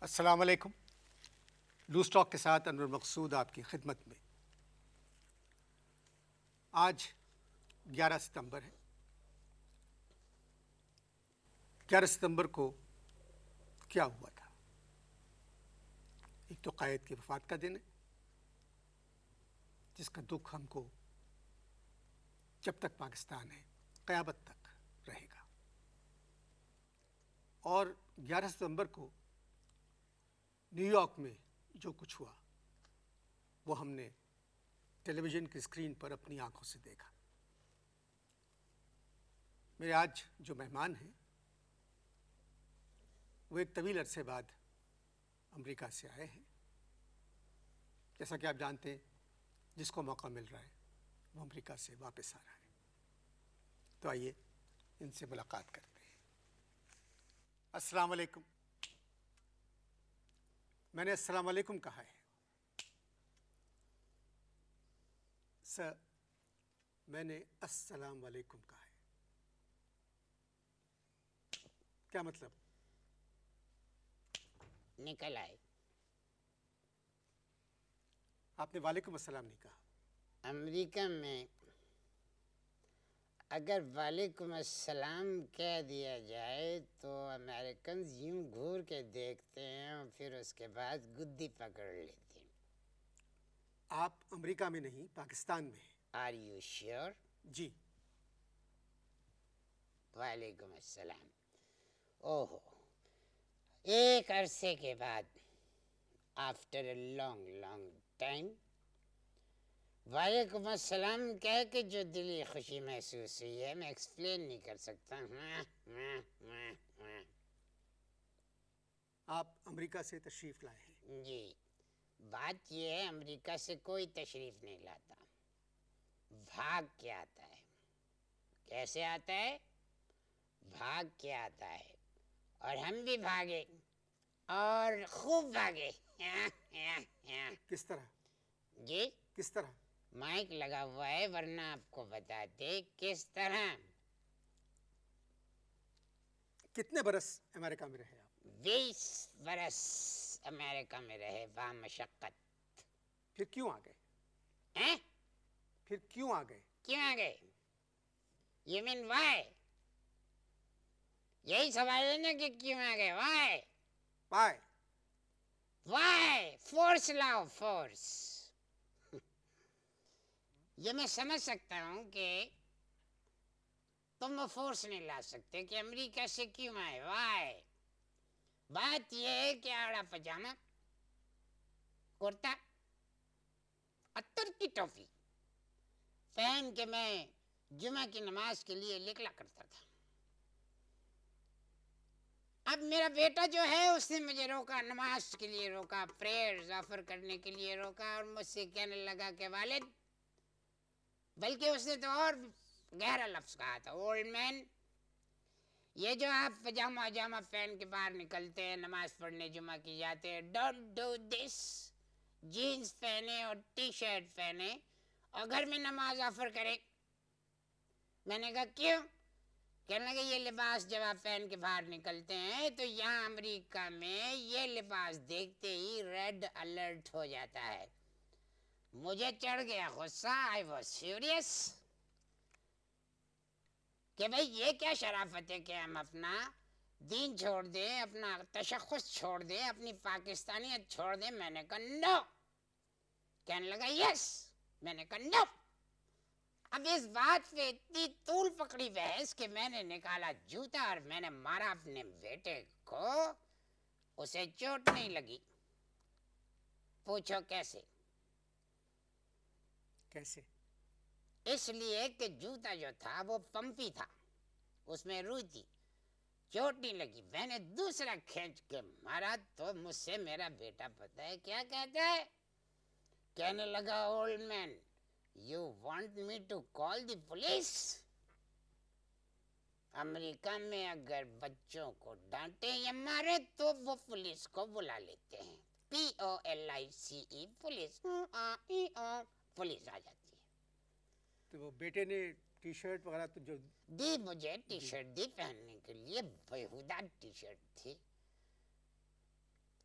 السلام علیکم. Loose talk کے ساتھ انور مقصود آپ کی خدمت میں. آج 11 ستمبر ہے. 11 ستمبر کو کیا ہوا تھا؟ ایک تو قائد کی وفات کا دن ہے جس کا دکھ ہم کو جب تک پاکستان ہے قیامت تک رہے گا. اور 11 ستمبر کو نیو یارک میں جو کچھ ہوا وہ ہم نے ٹیلی ویژن کی اسکرین پر اپنی آنکھوں سے دیکھا. میرے آج جو مہمان ہیں وہ ایک طویل عرصے بعد امریکہ سے آئے ہیں. جیسا کہ آپ جانتے ہیں جس کو موقع مل رہا ہے وہ امریکہ سے واپس آ رہا ہے. تو آئیے ان سے ملاقات کرتے ہیں. السلام علیکم. میں نے السلام علیکم کہا ہے. سر میں نے السلام علیکم کہا ہے. کیا مطلب؟ نکل آئے. آپ نے وعلیکم السلام نہیں کہا. امریکہ میں اگر وعلیکم السلام کہہ دیا جائے تو امریکنز یوں گھور کے دیکھتے ہیں اور پھر اس کے بعد گدی پکڑ لیتے ہیں. آپ امریکہ میں نہیں پاکستان میں ہیں. Are you sure? جی. وعلیکم السلام. اوہو، ایک عرصے کے بعد after a long long time وعلیکم السلام کہہ کے جو دلی خوشی محسوس ہوئی ہے میں ایکسپلین نہیں کر سکتا. آپ امریکہ سے تشریف لائے ہیں. جی، بات یہ ہے امریکہ سے کوئی تشریف نہیں لاتا، بھاگ کے آتا ہے. کیسے آتا ہے؟ بھاگ کے آتا ہے. اور ہم بھی بھاگے اور خوب بھاگے. کس طرح؟ جی، کس طرح؟ مائک لگا ہوا ہے ورنہ آپ کو بتاتے کس طرح. کتنے برس امریکہ میں رہے آپ؟ 20 برس امریکہ میں رہے با مشقت. پھر کیوں آ گئے؟ ہیں؟ پھر کیوں آ گئے؟ کیوں آ گئے؟ You mean why? یہی سوال ہے نا کہ کیوں آ گئے. وائی؟ پائے. وائی؟ فورس لاؤ، فورس. یہ میں سمجھ سکتا ہوں کہ تم وہ فورس نہیں لا سکتے کہ امریکہ سے کیوں آئے. وائی؟ بات یہ ہے کہ آڑا پجامہ، کرتا، اتر کی ٹوپی پہن کے میں جمعہ کی نماز کے لیے نکلا کرتا تھا. اب میرا بیٹا جو ہے اس نے مجھے روکا، نماز کے لیے روکا، پریئرز آفر کرنے کے لیے روکا اور مجھ سے کہنے لگا کہ والد، بلکہ اس نے تو اور گہرا لفظ کہا تھا، اولڈ مین، یہ جو آپ پجامہ اجامہ پہن کے باہر نکلتے ہیں نماز پڑھنے جمعہ کی جاتے ہیں، ڈونٹ ڈو دس. جینز پہنے اور ٹی شرٹ پہنے اور گھر میں نماز آفر کرے. میں نے کہا کیوں؟ کہنے لگے یہ لباس جب آپ پہن کے باہر نکلتے ہیں تو یہاں امریکہ میں یہ لباس دیکھتے ہی ریڈ الرٹ ہو جاتا ہے. مجھے چڑھ گیا غصہ. آئی واز فیوریس کہ بھئی یہ کیا شرافت ہے کہ ہم اپنا دین چھوڑ دیں، اپنا تشخص چھوڑ دیں، اپنی پاکستانیت چھوڑ دیں. میں نے کہا نو. کہنے لگا یس. میں نے کہا نو. اب اس بات پہ اتنی طول پکڑی بحث کہ میں نے نکالا جوتا اور میں نے مارا اپنے بیٹے کو. اسے چوٹ نہیں لگی. پوچھو کیسے؟ کیسے؟ اس لیے کہ جوتا جو تھا وہ پمپی تھا، اس میں روئی تھی، چوٹ نہیں لگی. میں نے دوسرا کھینچ کے مارا تو مجھ سے میرا بیٹا پتہ ہے کیا کہتا ہے؟ کہنے لگا old man, you want me to call the police? امریکہ میں اگر بچوں کو ڈانٹے یا مارے تو وہ پولیس کو بلا لیتے ہیں. POLICE، police. پولیس آ جاتی ہے. تو وہ بیٹے نے ٹی شرٹ وغیرہ تو جو دی مجھے ٹی شرٹ دی پہننے کے لیے، بیہودہ ٹی شرٹ تھی.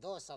200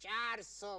400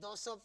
200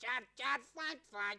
4-4, 5-5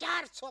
400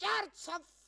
400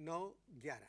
9/11।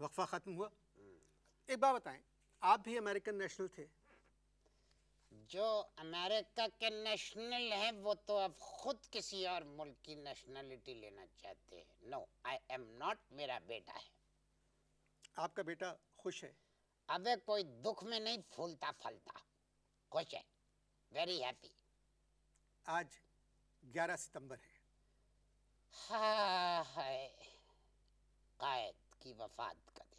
وقفہ ختم ہوا. ایک بات بتائیں, آپ بھی امریکن نیشنل تھے؟ جو امریکہ کے نیشنل ہیں وہ تو اب خود کسی اور ملک کی نیشنلٹی لینا چاہتے ہیں. نو آئی ایم ناٹ. میرا بیٹا ہے. آپ کا بیٹا خوش ہے؟ ابے کوئی دکھ میں نہیں پھولتا پھلتا, خوش ہے, ویری ہیپی. آج 11 ستمبر ہے. ہائے قائد کی وفات کا دن.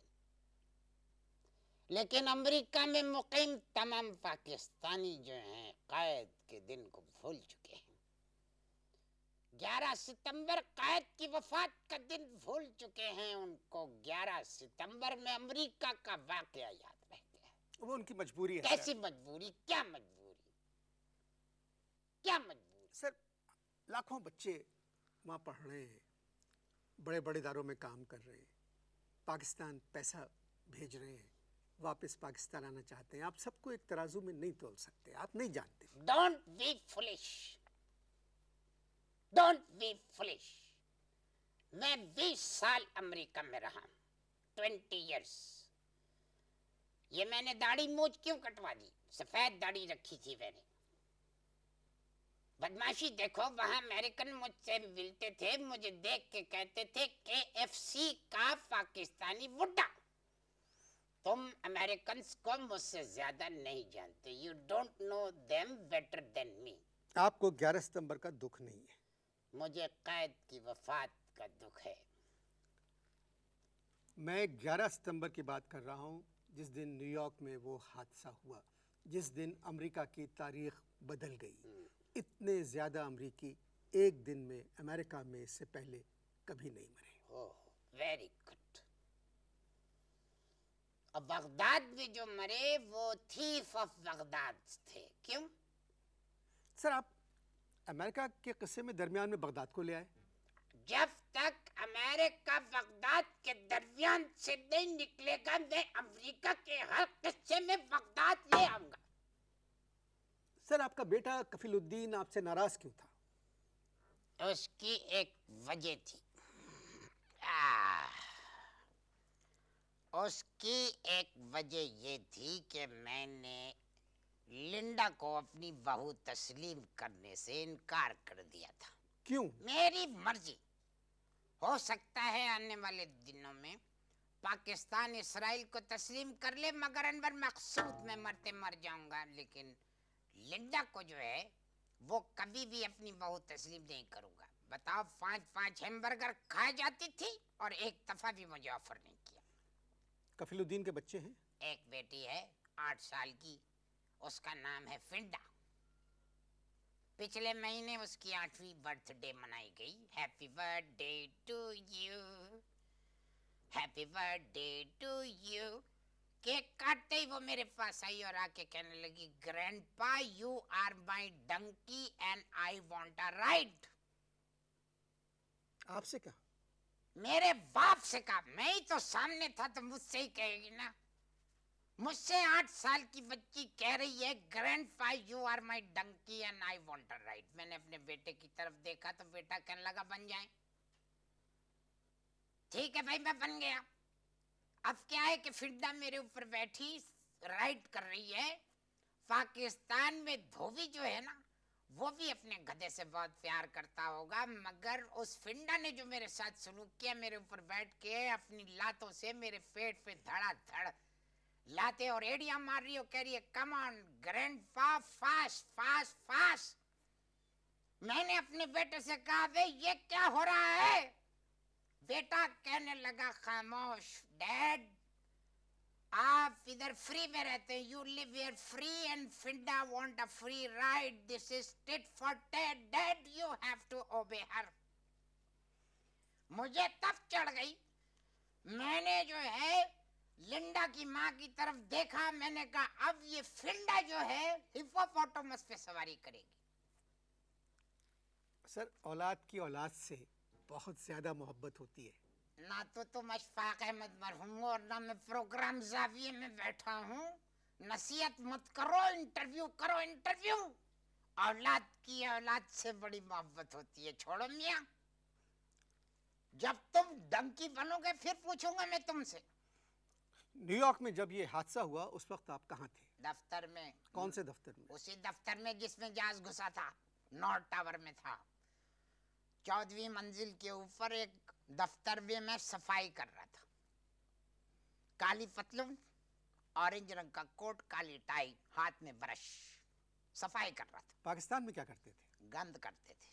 لیکن امریکہ میں مقیم تمام پاکستانی جو ہیں قائد کے دن کو بھول چکے ہیں. 11 ستمبر قائد کی وفات کا دن بھول چکے ہیں. ان کو 11 ستمبر میں امریکہ کا واقعہ یاد رہ گیا. وہ ان کی مجبوری ہے. کیسی مجبوری؟ کیا مجبوری؟ کیا مجبوری؟ سر, لاکھوں بچے وہاں پڑھ رہے ہیں, بڑے بڑے اداروں میں کام کر رہے ہیں, پاکستان پیسہ بھیج رہے ہیں, واپس پاکستان آنا چاہتے ہیں. آپ سب کو ایک ترازو میں نہیں تول سکتے, آپ نہیں جانتے. Don't be foolish, don't be foolish. میں 20 سال امریکہ میں رہا ہوں, 20 ایئرس. یہ میں نے داڑھی موچ کیوں کٹوا دی؟ سفید داڑھی رکھی تھی میں نے. بدماشی دیکھو, وہاں امریکن مجھ سے ملتے تھے, مجھے دیکھ کے کہتے تھے KFC کا پاکستانی بڈھا. تم امریکنس کو مجھ سے زیادہ نہیں جانتے. You don't know them better than me. آپ کو 11 ستمبر کا دکھ نہیں ہے. مجھے قائد کی وفات کا دکھ ہے. میں 11 ستمبر کی بات کر رہا ہوں, جس دن نیو یارک میں وہ حادثہ ہوا, جس دن امریکہ کی تاریخ بدل گئی. اتنے زیادہ امریکی ایک دن میں امریکہ میں اس سے پہلے کبھی نہیں مرے. Very good. اب بغداد میں جو مرے وہ تھیف آف بغداد تھے. کیوں؟ سر, آپ امریکہ کے قصے میں درمیان میں بغداد کو لے آئے. جب تک امریکہ بغداد کے درمیان سے نہیں نکلے گا, میں امریکہ کے ہر قصے میں بغداد لے آؤں گا. سر, آپ کا بیٹا کفیل الدین آپ سے ناراض کیوں تھا؟ اس کی ایک وجہ تھی. اس کی ایک وجہ یہ تھی کہ میں نے لنڈا کو اپنی بہو تسلیم کرنے سے انکار کر دیا تھا. کیوں؟ میری مرضی. ہو سکتا ہے آنے والے دنوں میں پاکستان اسرائیل کو تسلیم کر لے, مگر انور مقصود میں مرتے مر جاؤں گا. لیکن لنڈا کو جو ہے وہ کبھی بھی اپنی بہو تسلیم نہیں کروں گا. بتاؤ, 5 ہیمبرگر کھائے جاتی تھی اور ایک دفعہ بھی مجھے آفر نہیں کیا. کفیل الدین کے بچے ہیں؟ ایک بیٹی ہے 8 سال کی, اس کا نام ہے فنڈا. پچھلے مہینے اس کی 8ویں برتھ ڈے منائی گئی. Happy birthday to you, happy birthday to you. Cake کاٹتے ہی وہ میرے پاس آئی اور آ کے کہنے لگی, grandpa you are my donkey and I want a ride. آپ سے کہا؟ میرے باپ سے کہا. میں ہی تو سامنے تھا تو مجھ سے ہی کہے گی نا. مجھ سے 8 سال کی بچی کہہ رہی ہے, grandpa you are my donkey and I want a ride. میں نے اپنے بیٹے کی طرف دیکھا تو بیٹا کہنے لگا, بن جائیں. ٹھیک ہے بھائی, میں بن گیا. اب کیا ہے کہ فنڈا میرے اوپر بیٹھی رائڈ کر رہی ہے. پاکستان میں دھوبی جو ہے نا وہ بھی اپنے گدھے سے بہت پیار کرتا ہوگا, مگر اس فنڈا نے جو میرے ساتھ سلوک کیا, میرے اوپر بیٹھ کے اپنی لاتوں سے میرے پیٹ پہ دھڑا دھڑ لاتے اور ایڑیاں مار رہی ہو, کہہ رہی ہے, کم آن گرینڈ پا, فاسٹ فاسٹ فاسٹ. میں نے اپنے بیٹے سے کہا, بے یہ کیا ہو رہا ہے؟ بیٹا کہنے لگا, خاموش ڈیڈ, آپ ادھر فری میں رہتے ہیں, you live here free and فنڈا want a free ride. This is tit for tat, dad you have to obey her. مجھے تب چڑھ گئی. میں نے جو ہے لنڈا کی ماں کی طرف دیکھا, میں نے کہا اب یہ فنڈا جو ہے ہپوپوٹامس پہ سواری کرے گی. سر, اولاد کی اولاد سے بہت زیادہ محبت ہوتی ہے. نہ تو تم اشفاق احمد مرحوم اور نہ میں پروگرام زاویے میں بیٹھا ہوں. نصیحت مت کرو, انٹرویو کرو انٹرویو. اولاد کی اولاد سے بڑی محبت ہوتی ہے. چھوڑو میاں, جب تم ڈنکی بنو گے پھر پوچھوں گا میں تم سے. نیو یارک میں جب یہ حادثہ ہوا اس وقت آپ کہاں تھے؟ دفتر میں. کون سے دفتر میں؟ اسی دفتر میں جس میں جہاز گھسا تھا, نارتھ ٹاور میں تھا. 14ویں منزل کے اوپر ایک دفتر میں میں صفائی کر رہا تھا. کالی پتلون, اورنج رنگ کا کوٹ, کالی ٹائی, ہاتھ میں برش, صفائی کر رہا تھا. پاکستان میں کیا کرتے تھے؟ گند کرتے تھے.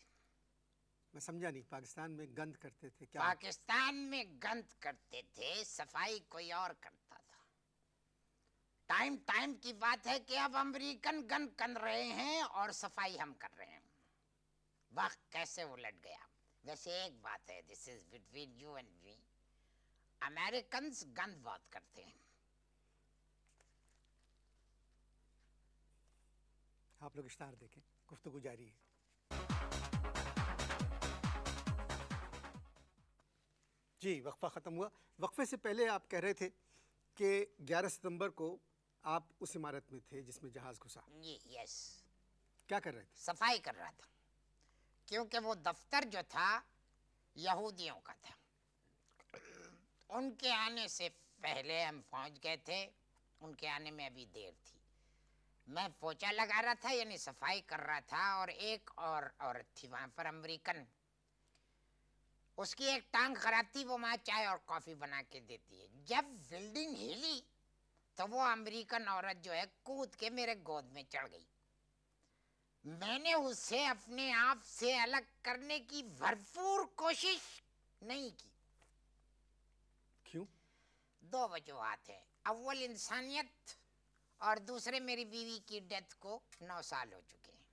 میں سمجھا نہیں, پاکستان میں گند کرتے تھے کیا؟ پاکستان میں گند کرتے تھے, صفائی کوئی اور کرتا تھا. ٹائم کی بات ہے کہ اب امریکن گند کر رہے ہیں اور صفائی ہم کر رہے ہیں. وقت کیسے الٹ گیا. ویسے ایک بات ہے, this is between you and me, Americans گند بہت کرتے ہیں. آپ لوگ اشتہار دیکھیں, گفتگو جاری ہے. جی, وقفہ ختم ہوا. وقفے سے پہلے آپ کہہ رہے تھے کہ 11 ستمبر کو آپ اس عمارت میں تھے جس میں جہاز گھسا. جی یس. کیا کر رہے تھے؟ صفائی کر رہا تھا, کیونکہ وہ دفتر جو تھا یہودیوں کا تھا. ان کے آنے سے پہلے ہم پہنچ گئے تھے, ان کے آنے میں ابھی دیر تھی. میں پوچھا لگا رہا تھا, یعنی صفائی کر رہا تھا, اور ایک اور عورت تھی وہاں پر امریکن. اس کی ایک ٹانگ خراب تھی, وہ وہاں چائے اور کافی بنا کے دیتی ہے. جب بلڈنگ ہلی تو وہ امریکن عورت جو ہے کود کے میرے گود میں چڑھ گئی. میں نے اسے اپنے آپ سے الگ کرنے کی بھرپور کوشش نہیں کی. کیوں؟ 2 وجوہات ہیں. اول انسانیت, اور دوسرے میری بیوی کی ڈیتھ کو 9 سال ہو چکے ہیں.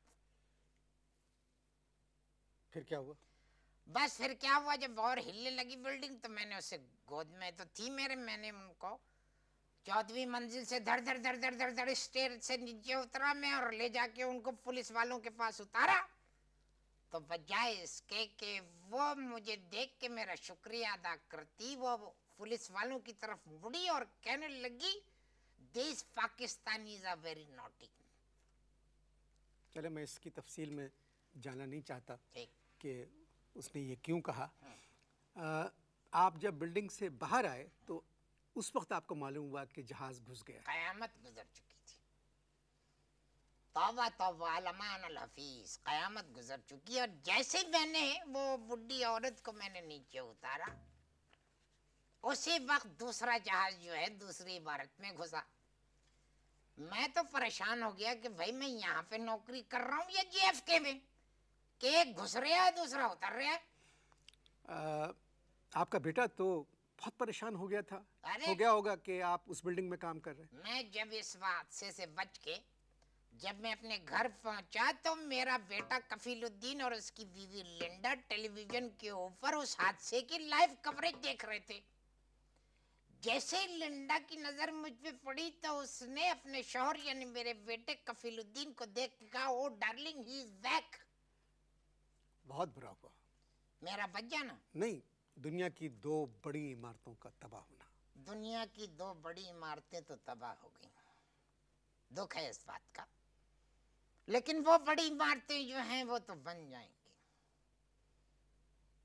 پھر کیا ہوا؟ بس پھر کیا ہوا, جب اور ہلنے لگی بلڈنگ تو میں نے اسے, گود میں تو تھی میرے, میں نے ان کو 14ویں منزل سے دھڑ دھڑ دھڑ دھڑ دھڑ دھڑ اسٹیئر سے نیچے اترا میں, اور لے جا کے ان کو پولیس والوں کے پاس اتارا. تو بجائے اس کے کہ وہ مجھے دیکھ کے میرا شکریہ ادا کرتی, وہ پولیس والوں کی طرف مڑی اور کہنے لگی, دیس پاکستانیز آر ویری نوٹی. چلے, میں اس کی تفصیل میں جانا نہیں چاہتا ٹھیک. کہ اس نے یہ کیوں کہا. آپ جب بلڈنگ سے باہر آئے تو اس وقت آپ کو معلوم ہوا کہ جہاز گھس گیا. قیامت گزر چکی تھی. توبہ توبہ علمان الحفیظ, قیامت گزر چکی. اور جیسے میں نے وہ بڈھی عورت کو میں نے نیچے اتارا, اسی وقت دوسرا جہاز جو ہے دوسری عمارت میں گھسا. میں تو پریشان ہو گیا کہ بھائی میں یہاں پہ نوکری کر رہا ہوں یا جی ایف کے میں, کہ ایک گھس رہا ہے دوسرا اتر رہا ہے. آپ کا بیٹا تو بہت پریشان ہو گیا تھا, ارے ہو گیا ہوگا کہ آپ اس بلڈنگ میں کام کر رہے ہیں. میں جب اس حادثے سے بچ کے جب میں اپنے گھر پہنچا تو میرا بیٹا کفیل الدین اور اس کی بیوی لنڈا ٹیلی ویژن کے اوپر اس حادثے کی لائیو کوریج دیکھ رہے تھے. جیسے لنڈا کی نظر مجھ پہ پڑی تو اس نے اپنے شوہر یعنی میرے بیٹے کفیل الدین کو دیکھ کے کہا, او ڈارلنگ ہی از بیک. بہت برا ہوا. میرا بچ جانا. نہیں, دنیا کی 2 بڑی عمارتوں کا تباہ ہونا. دنیا کی 2 بڑی عمارتیں تو تباہ ہو گئیں, دکھ ہے اس بات کا, لیکن وہ بڑی عمارتیں جو ہیں وہ تو بن جائیں گی.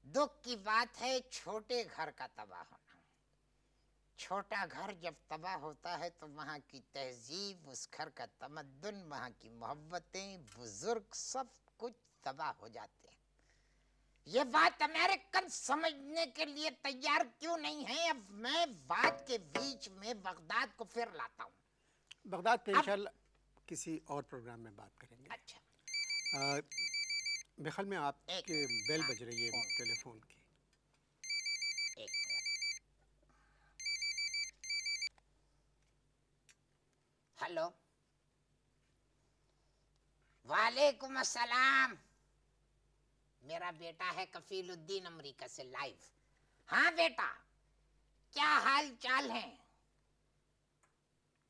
دکھ کی بات ہے چھوٹے گھر کا تباہ ہونا. چھوٹا گھر جب تباہ ہوتا ہے تو وہاں کی تہذیب, اس گھر کا تمدن, وہاں کی محبتیں, بزرگ, سب کچھ تباہ ہو جاتے ہیں. یہ بات امریکن سمجھنے کے لیے تیار کیوں نہیں ہے. اب میں بات کے بیچ میں بغداد کو پھر لاتا ہوں. بغداد پہ انشاءاللہ کسی اور پروگرام میں بات کریں گے. اچھا, میرے خیال میں آپ ایک کے بیل بج رہی ہے ٹیلی فون کی. ایک منٹ. ہلو, وعلیکم السلام. میرا بیٹا ہے کفیل الدین, امریکہ سے لائیو. ہاں بیٹا, کیا حال چال ہے؟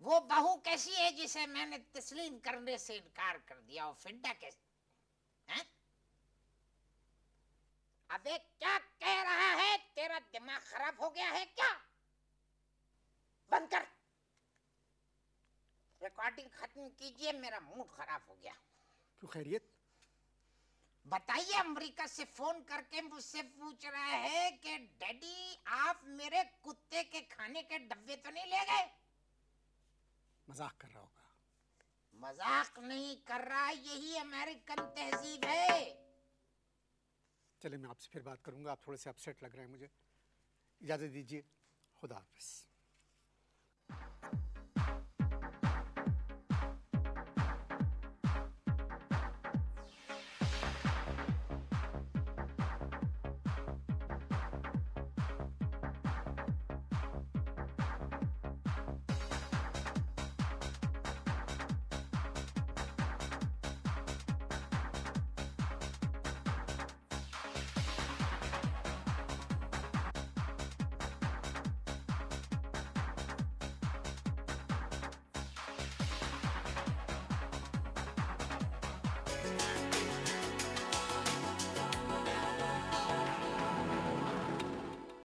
وہ بہو کیسی ہے جسے میں نے تسلیم کرنے سے انکار کر دیا؟ اور فنڈا کیسی؟ ابے کیا کہہ رہا ہے؟ تیرا دماغ خراب ہو گیا ہے کیا؟ بند کر, ریکارڈنگ ختم کیجئے, میرا موڈ خراب ہو گیا. کیوں, خیریت؟ بتائیے امریکہ سے فون کر کے مجھ سے پوچھ رہا ہے کہ ڈیڈی آپ میرے کتے کے کھانے کے ڈبے تو نہیں لے گئے؟ مذاق کر رہا ہوگا. مذاق نہیں کر رہا، یہی امریکن تہذیب ہے. چلے میں آپ سے پھر بات کروں گا، آپ تھوڑے سے اپسیٹ لگ رہے ہیں مجھے. اجازت دیجیے، خدا حافظ.